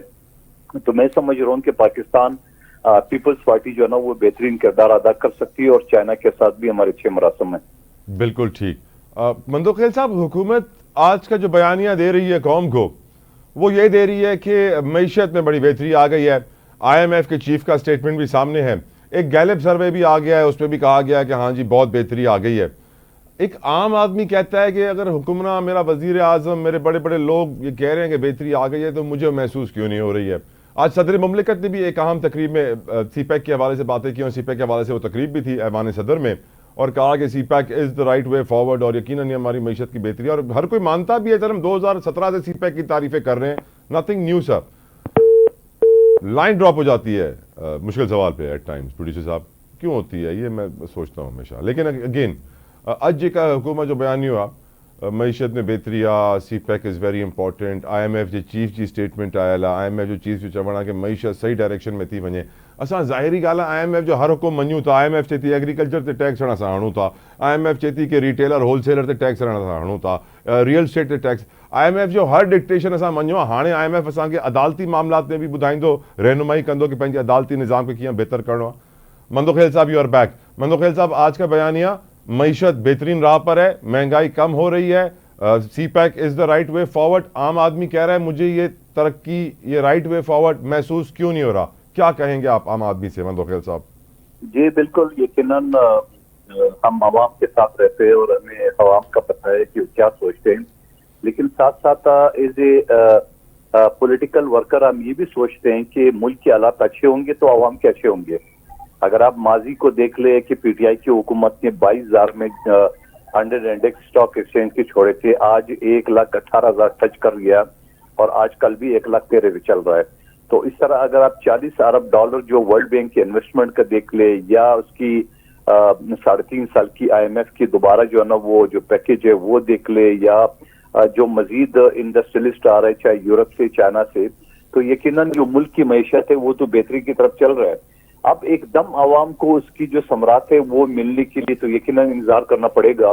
तो मैं समझ रहा हूँ कि पाकिस्तान पीपल्स पार्टी जो है ना वो बेहतरीन किरदार अदा कर सकती है और चाइना के साथ भी हमारे अच्छे मरासम है। बिल्कुल ठीक। मंदोखेल साहब, हुकूमत आज का जो बयानिया दे रही है कौम को, वो ये दे रही है कि मईशत में बड़ी बेहतरी आ गई है। IMF के चीफ का स्टेटमेंट भी सामने है, एक गैलेप सर्वे भी आ गया है, उसमें भी कहा गया है कि हाँ जी बहुत बेहतरी आ गई है। एक आम आदमी कहता है कि अगर हुक्मरान, मेरा वजीर आजम, मेरे बड़े बड़े लोग ये कह रहे हैं कि बेहतरी आ गई है, तो मुझे महसूस क्यों नहीं हो रही है? आज सदर मुमलिकत ने भी एक अहम तकरीब में सीपैक के हवाले से बातें की, और सीपैक के हवाले से वो तकरीब भी थी ऐवान सदर में, और कहा कि CPEC is the right way forward, और यकीनन ये हमारी मईशत की बेहतरी, और हर कोई मानता भी है। सर हम 2017 से सीपैक की तारीफें कर रहे हैं, nothing new sir. Line drop हो जाती है मुश्किल सवाल पे एट टाइम्स, प्रोड्यूसर साहब क्यों होती है ये मैं सोचता हूँ हमेशा। लेकिन अगेन आज का हुकूमत जो बयान हुआ, मईशत में बेहतरी आ, CPEC is very important, IMF जो चीफ जी स्टेटमेंट आया, IMF जो चीफ जो चवणा कि मईशत सही डायरेक्शन में थी वञे। असां ज़ाहिरी ॻाल्हि आहे IMF जो हर हुकुम मञूं था। IMF चए थी एग्रीकल्चर ते टैक्स हणण सां हणूं था, IMF चए थी कि रिटेलर होलसेलर ते टैक्स हणण सां हणूं था, रियल स्टेट ते टैक्स। IMF जो हर डिक्टेशन असां मञियो आहे। हाणे IMF असांखे अदालती मामलात में भी ॿुधाईंदो, रहनुमाई कंदो कि पंहिंजे अदालती निज़ाम खे कीअं बेहतर करणो आहे। मंदोखेल साहब, यू आर बैक। मंदोखेल साहब, आज का बयानिया, मईशत बेहतरीन राह पर है, महंगाई कम हो रही है, CPEC is the right way forward. आम आदमी कह रहा है मुझे ये तरक्की, ये राइट वे फॉरवर्ड महसूस क्यों नहीं हो रहा? क्या कहेंगे आप आम आदमी से मंदोखेल साहब? जी बिल्कुल, यकीनन हम आवाम के साथ रहते हैं और हमें आवाम का पता है कि वो क्या सोचते हैं, लेकिन साथ साथ एज ए पॉलिटिकल वर्कर हम ये भी सोचते हैं कि मुल्क के हालात अच्छे होंगे तो आवाम के अच्छे होंगे। अगर आप माजी को देख ले कि पीटीआई की हुकूमत ने 22,000 में 100 इंडेक्स स्टॉक एक्सचेंज के छोड़े थे, आज 1,18,000 टच कर गया और आज कल भी 1,13,000 चल रहा है। तो इस तरह अगर आप 40 अरब डॉलर जो वर्ल्ड बैंक की इन्वेस्टमेंट का देख ले या उसकी 3.5 साल की IMF की दोबारा जो है ना वो जो पैकेज है वो देख ले या जो मजीद इंडस्ट्रियलिस्ट आ रहे चाहे यूरोप से चाइना से, तो यकीनन जो मुल्क की मैशत है वो तो बेहतरी की तरफ चल रहा है। अब एकदम आवाम को उसकी जो समरात है वो मिलने के लिए तो यकीनन इंतजार करना पड़ेगा,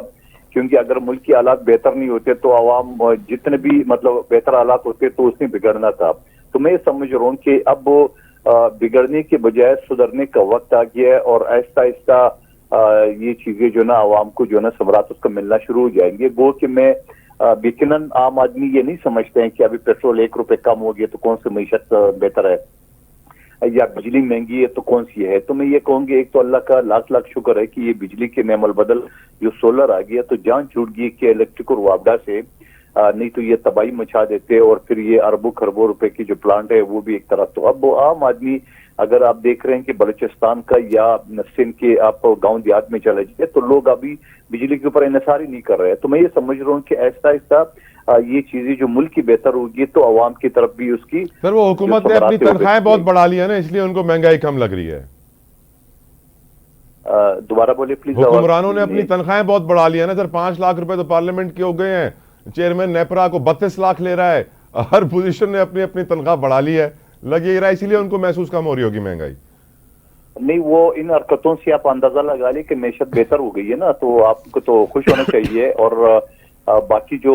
क्योंकि अगर मुल्क के हालात बेहतर नहीं होते तो आवाम जितने भी मतलब बेहतर हालात होते तो उसने बिगड़ना था। तो मैं समझ रहा हूँ कि अब बिगड़ने के बजाय सुधरने का वक्त आ गया है और आहिस्ता आहिस्ता ये चीजें जो ना आवाम को जो ना समरात उसका मिलना शुरू हो जाएंगे। वो कि मैं यकीनन आम आदमी ये नहीं समझते हैं कि अभी पेट्रोल 1 रुपए कम हो गया तो कौन सी मीशत बेहतर है या बिजली महंगी है तो कौन सी है। तो मैं ये कहूंगी एक तो अल्लाह का लाख लाख शुक्र है कि ये बिजली के नेमल बदल जो सोलर आ गया तो जान छूट गई कि इलेक्ट्रिक और वापडा से, नहीं तो ये तबाही मचा देते और फिर ये अरबों खरबों रुपए की जो प्लांट है वो भी एक तरफ। तो अब आम आदमी अगर आप देख रहे हैं कि बलूचिस्तान का या सिंध के आप गांव देहात में चले जाए तो लोग अभी बिजली के ऊपर इन्हिसार ही नहीं कर रहे हैं। तो मैं ये समझ रहा हूँ कि आहिस्ता आहिस्ता ये चीजें जो मुल्क की बेहतर होगी तो आवाम की तरफ भी उसकी सर वो हुकूमत ने अपनी तनख्वाहें बहुत बढ़ा ली है ना, इसलिए उनको महंगाई कम लग रही है। दोबारा बोले प्लीज। हुक्मरानों ने अपनी तनख्वाहें बहुत बढ़ा ली है ना सर, 5 लाख रुपए तो पार्लियामेंट के हो गए हैं, चेयरमैन नेपरा को 32 लाख ले रहा है, हर पोजीशन ने अपनी अपनी तनख्वाह बढ़ा ली है, लग ये रहा है इसीलिए उनको महसूस कम हो रही होगी महंगाई। नहीं वो इन हरकतों से आप अंदाजा लगा ले कि मैशत बेहतर हो गई है ना, तो आपको तो खुश होना चाहिए। और बाकी जो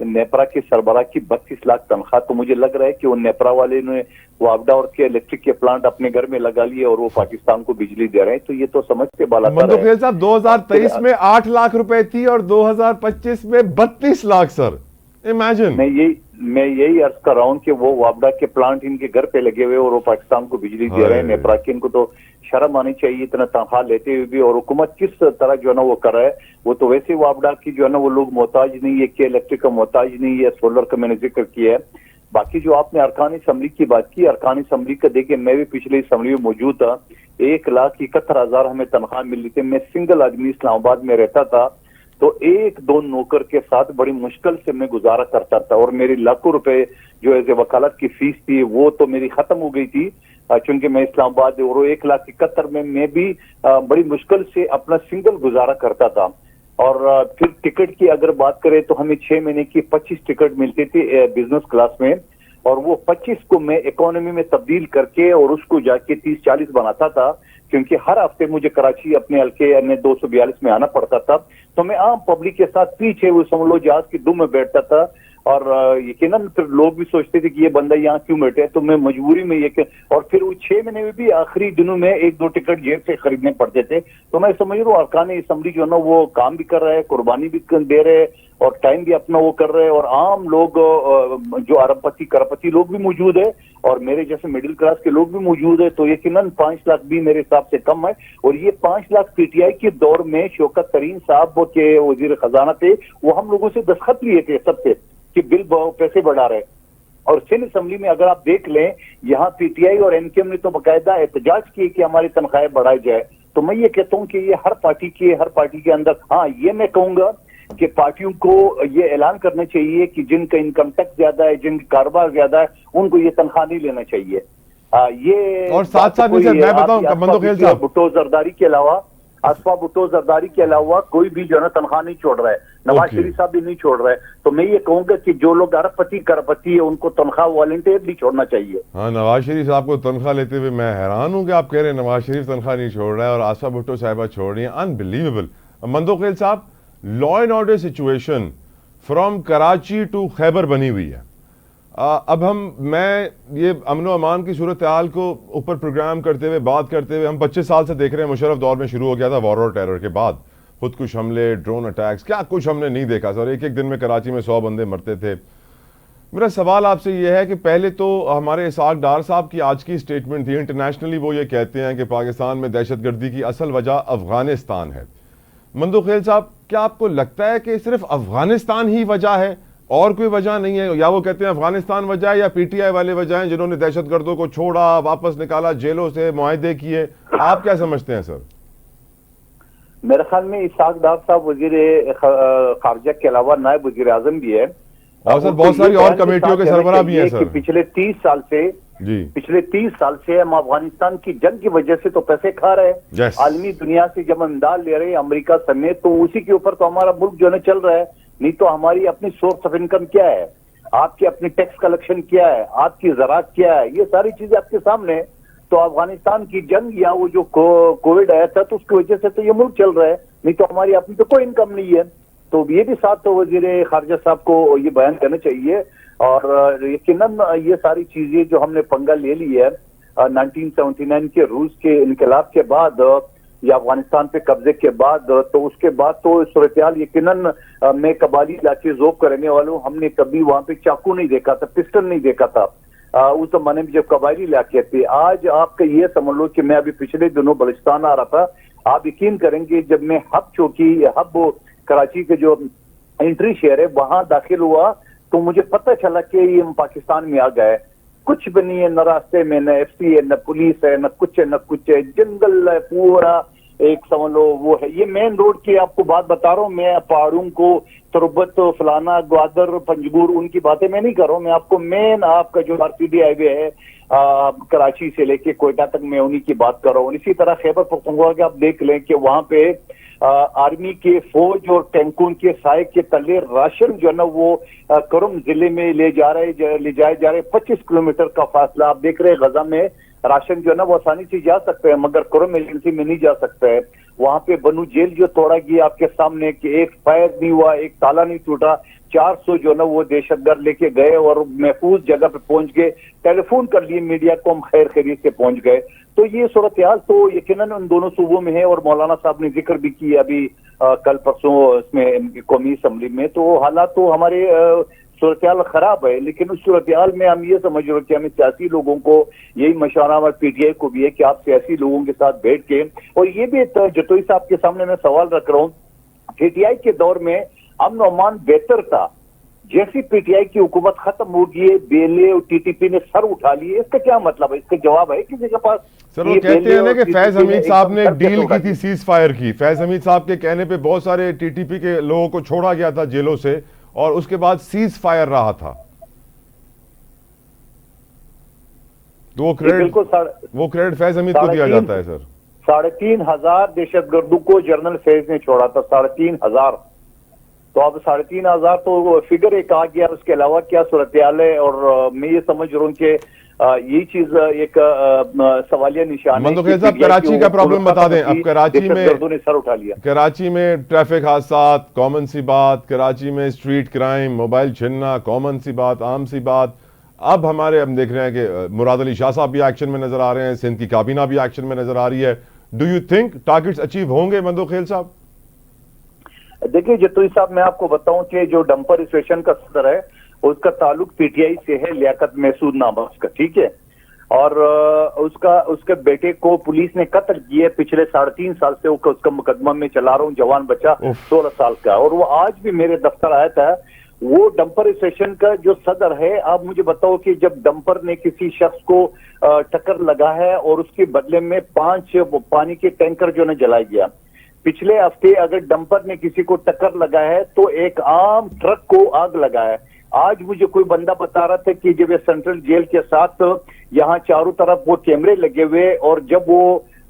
नेपरा के सरबराह की 32 लाख तनख्वाह, तो मुझे लग रहा है कि वो नेपरा वाले ने वापडा और के इलेक्ट्रिक के प्लांट अपने घर में लगा लिए और वो पाकिस्तान को बिजली दे रहे हैं, तो ये तो समझ के बाला मंदोखेल साहब 2023 में 8 लाख रुपए थी और 2025 में 32 लाख सर, इमेजिन। मैं यही अर्ज कर रहा हूँ कि वो वापडा के प्लांट इनके घर पे लगे हुए और वो पाकिस्तान को बिजली दे रहे हैं। नेपरा की इनको तो शर्म आनी चाहिए इतना तनख्वाह लेते हुए भी, और हुकूमत किस तरह जो है ना वो कर रहा है। वो तो वैसे वापडा की जो है ना वो लोग मोहताज नहीं है कि इलेक्ट्रिक का मोहताज नहीं है, सोलर का मैंने जिक्र किया है। बाकी जो आपने अरकान असम्बली की बात की, अरकान असम्बली का देखिए मैं भी पिछले असम्बली में मौजूद था, 1,71,000 हमें तनख्वाह मिल रही थी। मैं सिंगल आदमी इस्लामाबाद में रहता था तो 1-2 नौकर के साथ बड़ी मुश्किल से मैं गुजारा करता था और मेरी लाखों रुपए जो एज वकालत की फीस थी वो तो मेरी खत्म हो गई थी, चूंकि मैं इस्लामाबाद और 1,71,000 में मैं भी बड़ी मुश्किल से अपना सिंगल गुजारा करता था। और फिर टिकट की अगर बात करें तो हमें 6 महीने की 25 टिकट मिलती थी बिजनेस क्लास में, और वो 25 को मैं इकोनॉमी में तब्दील करके और उसको जाके 30-40 बनाता था, क्योंकि हर हफ्ते मुझे कराची अपने हल्के 242 में आना पड़ता था। तो मैं आम पब्लिक के साथ पीछे वो समझ लो जहाज की दुम में बैठता था और यकीनन फिर लोग भी सोचते थे कि ये बंदा यहाँ क्यों बैठे है, तो मैं मजबूरी में ये और फिर वो 6 महीने में भी आखिरी दिनों में 1-2 टिकट जेब से खरीदने पड़ते थे। तो मैं समझ रहा हूँ अरकान असम्बली जो है ना वो काम भी कर रहा है, कुर्बानी भी दे रहे हैं और टाइम भी अपना वो कर रहे हैं, और आम लोग जो अरबपति करपति लोग भी मौजूद है और मेरे जैसे मिडिल क्लास के लोग भी मौजूद है। तो यकीनन 5 लाख भी मेरे हिसाब से कम है, और ये 5 लाख पीटीआई के दौर में शौकत तरीन साहब के वजीर खजाना थे, वो हम लोगों से दस्तखत लिए थे सबसे कि बिल पैसे बढ़ा रहे। और सिंध असम्बली में अगर आप देख लें यहाँ पीटीआई और एनकेएम ने तो बाकायदा एहतजाज किए कि हमारी तनख्वाहें बढ़ाई जाए। तो मैं ये कहता हूँ कि ये हर पार्टी के अंदर, हाँ ये मैं कहूंगा कि पार्टियों को ये ऐलान करना चाहिए कि जिनका इनकम टैक्स ज्यादा है, जिनका कारोबार ज्यादा है, उनको ये तनख्वाह नहीं लेना चाहिए। ये और साथ साथ मैं बताऊं मंदोखेल साहब, भुट्टो जरदारी के अलावा असफा भुट्टो जरदारी के अलावा कोई भी जो है तनख्वाह नहीं छोड़ रहा है, नवाज शरीफ साहब भी नहीं छोड़ रहे हैं। तो मैं ये कहूंगा कि जो लोग अरबपति करपति है उनको तनख्वाह वॉलंटियरली छोड़ना चाहिए। हाँ, नवाज शरीफ साहब को तनख्वाह लेते हुए मैं हैरान हूं कि आप कह रहे हैं नवाज शरीफ तनख्वाह नहीं छोड़ रहा है और आसफा भुट्टो साहिबा छोड़ रही है, अनबिलीवेबल। मंदोखेल साहब, law and order situation from Karachi to Khyber बनी हुई है। अब मैं ये अमन अमान की सूरत हाल को ऊपर प्रोग्राम करते हुए बात करते हुए हम 25 साल से देख रहे हैं। मुशर्रफ दौर में शुरू हो गया था वॉर और टेरर के बाद, खुदकुश हमले, ड्रोन अटैक्स, क्या कुछ हमने नहीं देखा सर। एक दिन में कराची में 100 बंदे मरते थे। मेरा सवाल आपसे ये है कि पहले तो हमारे इसाक डार साहब की आज की स्टेटमेंट थी, इंटरनेशनली वो ये कहते हैं कि पाकिस्तान में दहशतगर्दी की असल वजह अफगानिस्तान है। मंदोखेल साहब, क्या आपको लगता है कि सिर्फ अफगानिस्तान ही वजह है और कोई वजह नहीं है, या वो कहते हैं अफगानिस्तान वजह है या पीटीआई वाले वजह हैं जिन्होंने दहशतगर्दों को छोड़ा, वापस निकाला, जेलों से मुआहदे किए? आप क्या समझते हैं सर? मेरे ख्याल में इसाक डार साहब वजीर खारजा के अलावा नायब वजीर आजम भी है, और सर बहुत सारी और कमेटियों के सरबराह भी हैं सर। पिछले 30 साल से हम अफगानिस्तान की जंग की वजह से तो पैसे खा रहे हैं, आलमी दुनिया से जब हम इमदाद ले रहे हैं अमेरिका समेत, तो उसी के ऊपर तो हमारा मुल्क जो है चल रहा है। नहीं तो हमारी अपनी सोर्स ऑफ इनकम क्या है, आपकी अपनी टैक्स कलेक्शन क्या है, आपकी ज़राअत क्या है, ये सारी चीजें आपके सामने है। तो अफगानिस्तान की जंग या वो जो कोविड आया था तो उसकी वजह से तो ये मुल्क चल रहा है, नहीं तो हमारी अपनी तो कोई इनकम नहीं है। तो ये भी साथ तो वजीर खारजा साहब को ये बयान करना चाहिए। और यकीनन ये सारी चीजें जो हमने पंगा ले ली है 1979 के रूस के इनकलाब के बाद या अफगानिस्तान पे कब्जे के बाद, तो उसके बाद तो सूरत-ए-हाल यकीनन मैं कबाली इलाके ज़ोब का रहने वाला हूँ, हमने कभी वहां पे चाकू नहीं देखा था, पिस्टल नहीं देखा था उस जमाने में जब कबायली इलाके थे। आज आपका ये समझ लो कि मैं अभी पिछले दिनों बलूचिस्तान आ रहा था, आप यकीन करेंगे जब मैं हब कराची के जो एंट्री शहर है वहां दाखिल हुआ तो मुझे पता चला कि ये हम पाकिस्तान में आ गए। कुछ भी नहीं है, न रास्ते में न एफसी है, न पुलिस है, न कुछ है, जंगल है पूरा, एक समझ लो वो है। ये मेन रोड की आपको बात बता रहा हूँ मैं, पहाड़ों को तुरबत फलाना ग्वादर पंजगुर उनकी बातें मैं नहीं कर रहा हूँ, मैं आपको मेन आपका जो आरसीडी हाईवे है कराची से लेके कोयटा तक मैं उन्हीं की बात कर रहा हूँ। इसी तरह खैबर पख्तूनख्वा के आप देख लें कि वहां पे आर्मी के फौज और टैंकों के साय के तले राशन जो है ना वो करम जिले में ले जाए जा रहे 25 किलोमीटर का फासला। आप देख रहे हैं गजा में राशन जो है ना वो आसानी से जा सकते हैं मगर करम एजेंसी में नहीं जा सकता है। वहां पे बनू जेल जो तोड़ा गया आपके सामने कि एक फायर नहीं हुआ, एक ताला नहीं टूटा, 400 जो ना वो दहशतगर्द लेके गए और महफूज जगह पे पहुंच गए, टेलीफोन कर लिए मीडिया को, हम खैर खैरियत से पहुंच गए। तो ये सूरत हाल तो यकीनन उन दोनों सूबों में है और मौलाना साहब ने जिक्र भी किया अभी कल परसों इसमें कौमी असम्बली में। तो हालात तो हमारे सूरत हाल खराब है, लेकिन उस सूरत हाल में हम ये समझ रहे कि हमें सियासी लोगों को यही मशवरा हमारे पीटीआई को भी है कि आप सियासी लोगों के साथ बैठ के, और ये भी जतोई साहब के सामने मैं सवाल रख रहा हूँ, पीटीआई के दौर में अमन अमान बेहतर था, जैसी पीटीआई की हुकूमत खत्म हो गई है बेले और टीटीपी ने सर उठा लिए, इसका क्या मतलब है? इसका जवाब है किसी के पास? सर वो कहते हैं ना कि फैज हमीद साहब ने एक डील की थी, सीज फायर की। फैज हमीद साहब के कहने पे बहुत सारे टीटीपी के लोगों को छोड़ा गया था जेलों से और उसके बाद सीज फायर रहा था। तो वो क्रेडिट फैज हमीद को दिया जाता है सर। 3,500 दहशतगर्दों को जनरल फैज ने छोड़ा था, 3,500। तो अब 3,500 तो फिगर एक आ गया, उसके अलावा क्या सूरत हाल है? और मैं ये समझ रहा हूँ कि यही चीज एक सवालिया निशान है। मंदोखेल साहब कराची का प्रॉब्लम बता दें। अब कराची में सर उठा लिया, कराची में ट्रैफिक हादसा कॉमन सी बात, कराची में स्ट्रीट क्राइम, मोबाइल छीनना कॉमन सी बात, आम सी बात। अब हम देख रहे हैं कि मुराद अली शाह साहब भी एक्शन में नजर आ रहे हैं, सिंध की काबीना भी एक्शन में नजर आ रही है। Do you think targets achieve होंगे मंदोखेल साहब? देखिए जतोई साहब, मैं आपको बताऊं कि जो डंपर एसोसिएशन का सदर है उसका ताल्लुक पीटीआई से है, लियाकत महसूद नाम है उसका, ठीक है। और उसके बेटे को पुलिस ने कत्ल किया पिछले 3.5 साल से उसका मुकदमा में चला रहा हूँ, जवान बच्चा 16 साल का, और वो आज भी मेरे दफ्तर आया था। वो डंपर एसोसिएशन का जो सदर है, आप मुझे बताओ कि जब डंपर ने किसी शख्स को टक्कर लगा है और उसके बदले में 5 पानी के टैंकर जो है जलाया गया। पिछले हफ्ते अगर डंपर ने किसी को टक्कर लगा है तो एक आम ट्रक को आग लगा है। आज मुझे कोई बंदा बता रहा था कि जब ये सेंट्रल जेल के साथ यहाँ चारों तरफ वो कैमरे लगे हुए और जब वो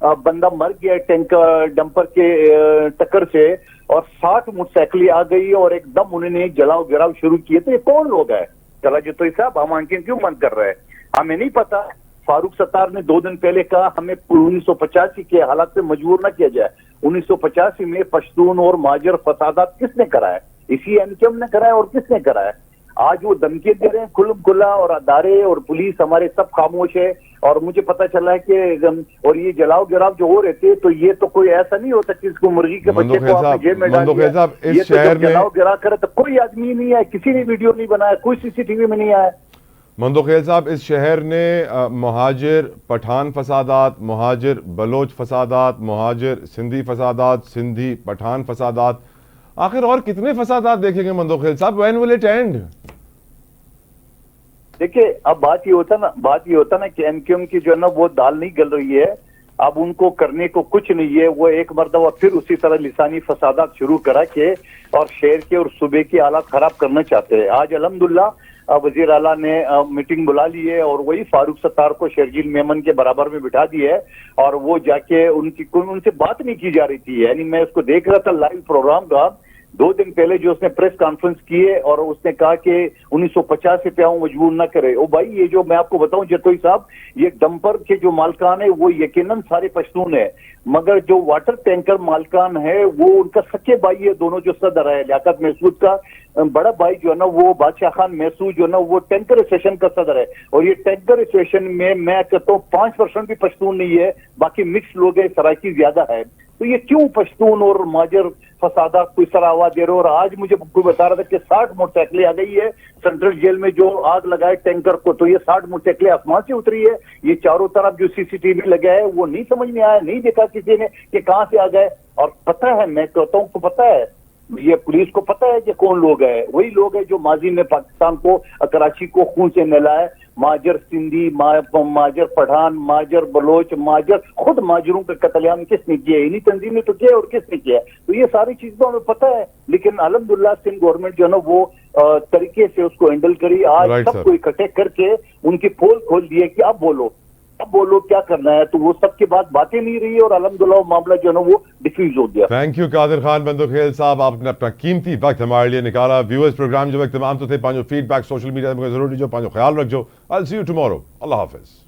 बंदा मर गया टैंकर डंपर के टक्कर से और 60 मोटरसाइकिलें आ गई और एकदम उन्होंने जलाओ गिराव शुरू किए। तो ये कौन लोग है? चला जतोई साहब, हम आंखें क्यों बंद कर रहे हैं? हमें नहीं पता। फारूक सत्तार ने 2 दिन पहले कहा हमें 1985 के हालात से मजबूर न किया जाए। 1985 में पश्तून और माजर फसादात किसने कराया? इसी एमकेएम ने कराया और किसने कराया? आज वो धमकी दे रहे हैं खुल्म खुला, और अदारे और पुलिस हमारे सब खामोश है। और मुझे पता चला है कि और ये जलाओ गिराव जो हो रहे थे, तो ये तो कोई ऐसा नहीं होता कि इसको मुर्गी के बच्चे को आपने जेल में डाल दिया। ये तो जब जलाओ गिरा करे तो कोई आदमी नहीं है, किसी ने वीडियो नहीं बनाया, कोई सीसीटीवी में नहीं आया। मंदोखेल साहब, इस शहर ने Muhajir Pathan फसादात, Muhajir Bloch फसादात, Muhajir Sindhi फसादात, Sindhi Pathan फसादात, आखिर और कितने फसादात देखेंगे मंदोखेल साहब? When will it and? देखिए, अब बात ये होता ना कि एमक्यूएम की जो है ना वो दाल नहीं गल रही है। अब उनको करने को कुछ नहीं है, वो एक मर्तबा फिर उसी तरह लिसानी फसादात शुरू करा के और शहर के और सूबे की हालात खराब करना चाहते हैं। आज अल्हम्दुलिल्लाह वजीर आला ने मीटिंग बुला ली है और वही फारूक सत्तार को शर्जील मेमन के बराबर में बिठा दी है, और वो जाके उनसे बात नहीं की जा रही थी। यानी मैं उसको देख रहा था लाइव प्रोग्राम का 2 दिन पहले, जो उसने प्रेस कॉन्फ्रेंस की है और उसने कहा कि 1950 से प्याऊ मजबूर न करे। ओ भाई, ये जो मैं आपको बताऊं जतोई साहब, ये डंपर के जो मालकान है वो यकीनन सारे पश्तून है, मगर जो वाटर टैंकर मालकान है वो उनका सच्चे भाई है। दोनों जो सदर है, लियाकत महसूद का बड़ा भाई जो है ना वो बादशाह खान महसूद जो है ना वो टैंकर एसोसिएशन का सदर है, और ये टैंकर एसोसिएशन में मैं कहता हूँ 5% भी पश्तून नहीं है, बाकी मिक्स लोग है, सराइकी ज्यादा है। तो ये क्यों पश्तून और माजर फसादात को इस तरह आवाज दे रहे हो? और आज मुझे कोई बता रहा था कि 60 मोटरसाइकिलें आ गई है सेंट्रल जेल में जो आग लगाए टैंकर को, तो ये 60 मोटरसाइकिलें आसमान से उतरी है। ये चारों तरफ जो सीसीटीवी लगा है वो नहीं समझ में आया, नहीं देखा किसी ने कि कहां से आ गए। और पता है, मैं कहता हूँ तो पता है, ये पुलिस को पता है कि कौन लोग हैं। वही लोग हैं जो माजी में पाकिस्तान को, कराची को खून से नहलाए। माजर सिंधी, माजर पठान, माजर बलोच, माजर, खुद माजरों का कत्लेआम किसने किया? इन्हीं तंजीम ने तो किया, और किसने किया? तो ये सारी चीजें तो हमें पता है, लेकिन अल्हम्दुलिल्लाह सिंध गवर्नमेंट जो है ना वो तरीके से उसको हैंडल करी। आज सबको इकट्ठे करके उनकी पोल खोल दी है कि अब बोलो क्या करना है। तो वो सबके बाद बातें नहीं रही और अल्हम्दुलिल्लाह मामला जो है ना वो डिफ्यूज हो गया। थैंक यू कादिर खान मंदोखेल साहब, आपने अपना कीमती वक्त हमारे लिए निकाला। व्यूअर्स, प्रोग्राम जो वक्त तमाम तो थे, पांचों फीडबैक सोशल मीडिया में जरूर दीजिए, पांचों ख्याल रखो। I will see you tomorrow. Allah Hafiz.